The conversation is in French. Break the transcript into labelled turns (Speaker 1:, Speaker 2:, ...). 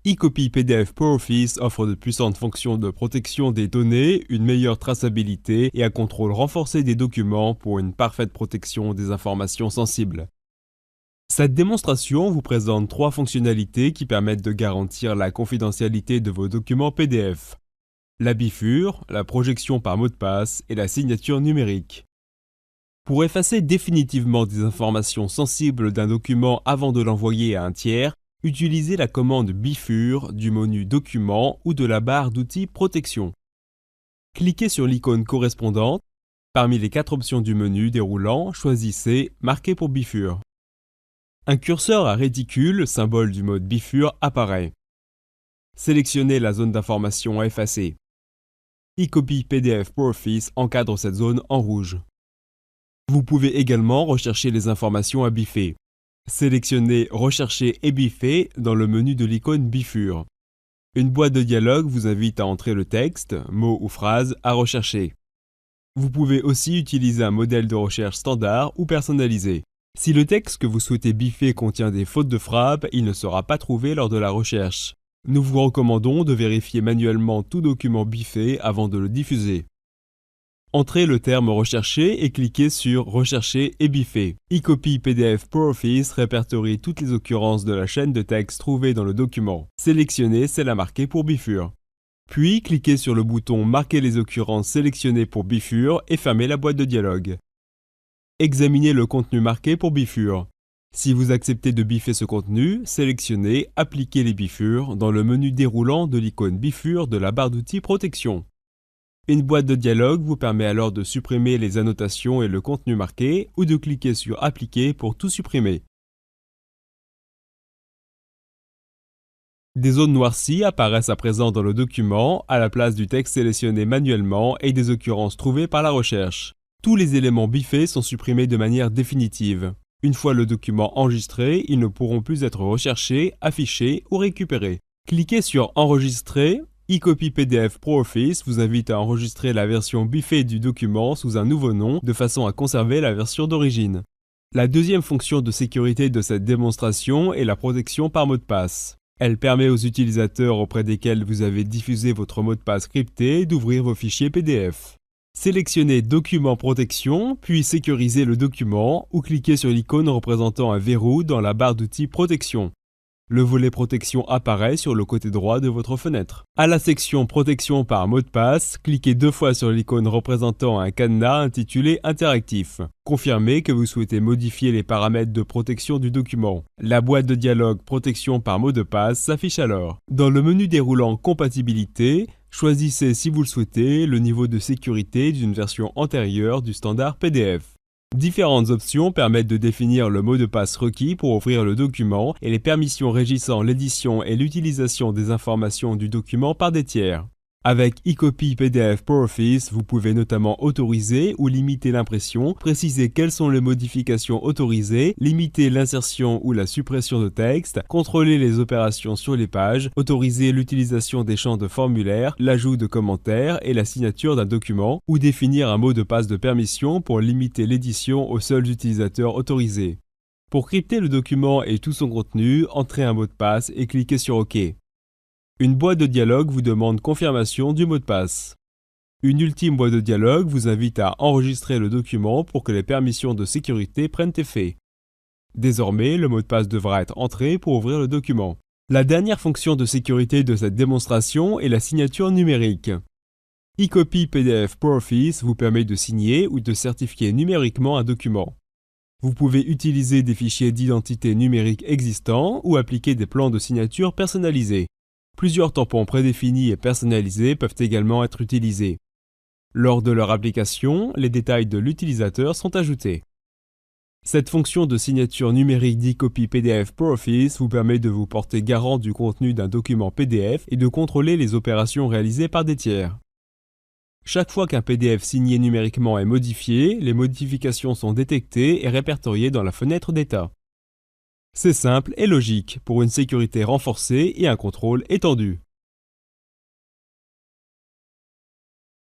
Speaker 1: eCopy PDF PowerOffice offre de puissantes fonctions de protection des données, une meilleure traçabilité et un contrôle renforcé des documents pour une parfaite protection des informations sensibles. Cette démonstration vous présente 3 fonctionnalités qui permettent de garantir la confidentialité de vos documents PDF. La bifure, la projection par mot de passe et la signature numérique. Pour effacer définitivement des informations sensibles d'un document avant de l'envoyer à un tiers, utilisez la commande bifure du menu Documents ou de la barre d'outils Protection. Cliquez sur l'icône correspondante. Parmi les 4 options du menu déroulant, choisissez Marquer pour bifure. Un curseur à réticule, symbole du mode bifure, apparaît. Sélectionnez la zone d'information à effacer. eCopy PDF PowerOffice encadre cette zone en rouge. Vous pouvez également rechercher les informations à biffer. Sélectionnez Rechercher et biffer dans le menu de l'icône bifure. Une boîte de dialogue vous invite à entrer le texte, mot ou phrase à rechercher. Vous pouvez aussi utiliser un modèle de recherche standard ou personnalisé. Si le texte que vous souhaitez biffer contient des fautes de frappe, il ne sera pas trouvé lors de la recherche. Nous vous recommandons de vérifier manuellement tout document biffé avant de le diffuser. Entrez le terme recherché et cliquez sur Rechercher et biffer. eCopy PDF PowerOffice répertorie toutes les occurrences de la chaîne de texte trouvée dans le document. Sélectionnez celle à marquer pour bifure. Puis cliquez sur le bouton Marquer les occurrences sélectionnées pour bifure et fermez la boîte de dialogue. Examinez le contenu marqué pour bifure. Si vous acceptez de biffer ce contenu, sélectionnez Appliquer les bifures dans le menu déroulant de l'icône bifure de la barre d'outils Protection. Une boîte de dialogue vous permet alors de supprimer les annotations et le contenu marqué ou de cliquer sur Appliquer pour tout supprimer. Des zones noircies apparaissent à présent dans le document à la place du texte sélectionné manuellement et des occurrences trouvées par la recherche. Tous les éléments biffés sont supprimés de manière définitive. Une fois le document enregistré, ils ne pourront plus être recherchés, affichés ou récupérés. Cliquez sur Enregistrer. eCopy PDF PowerOffice vous invite à enregistrer la version biffée du document sous un nouveau nom de façon à conserver la version d'origine. La deuxième fonction de sécurité de cette démonstration est la protection par mot de passe. Elle permet aux utilisateurs auprès desquels vous avez diffusé votre mot de passe crypté d'ouvrir vos fichiers PDF. Sélectionnez Document Protection, puis sécurisez le document ou cliquez sur l'icône représentant un verrou dans la barre d'outils Protection. Le volet Protection apparaît sur le côté droit de votre fenêtre. À la section Protection par mot de passe, cliquez 2 fois sur l'icône représentant un cadenas intitulé Interactif. Confirmez que vous souhaitez modifier les paramètres de protection du document. La boîte de dialogue Protection par mot de passe s'affiche alors. Dans le menu déroulant Compatibilité, choisissez si vous le souhaitez le niveau de sécurité d'une version antérieure du standard PDF. Différentes options permettent de définir le mot de passe requis pour ouvrir le document et les permissions régissant l'édition et l'utilisation des informations du document par des tiers. Avec eCopy PDF PowerOffice, vous pouvez notamment autoriser ou limiter l'impression, préciser quelles sont les modifications autorisées, limiter l'insertion ou la suppression de texte, contrôler les opérations sur les pages, autoriser l'utilisation des champs de formulaire, l'ajout de commentaires et la signature d'un document, ou définir un mot de passe de permission pour limiter l'édition aux seuls utilisateurs autorisés. Pour crypter le document et tout son contenu, entrez un mot de passe et cliquez sur OK. Une boîte de dialogue vous demande confirmation du mot de passe. Une ultime boîte de dialogue vous invite à enregistrer le document pour que les permissions de sécurité prennent effet. Désormais, le mot de passe devra être entré pour ouvrir le document. La dernière fonction de sécurité de cette démonstration est la signature numérique. eCopy PDF PowerOffice vous permet de signer ou de certifier numériquement un document. Vous pouvez utiliser des fichiers d'identité numérique existants ou appliquer des plans de signature personnalisés. Plusieurs tampons prédéfinis et personnalisés peuvent également être utilisés. Lors de leur application, les détails de l'utilisateur sont ajoutés. Cette fonction de signature numérique d'eCopy PDF PowerOffice vous permet de vous porter garant du contenu d'un document PDF et de contrôler les opérations réalisées par des tiers. Chaque fois qu'un PDF signé numériquement est modifié, les modifications sont détectées et répertoriées dans la fenêtre d'état. C'est simple et logique pour une sécurité renforcée et un contrôle étendu.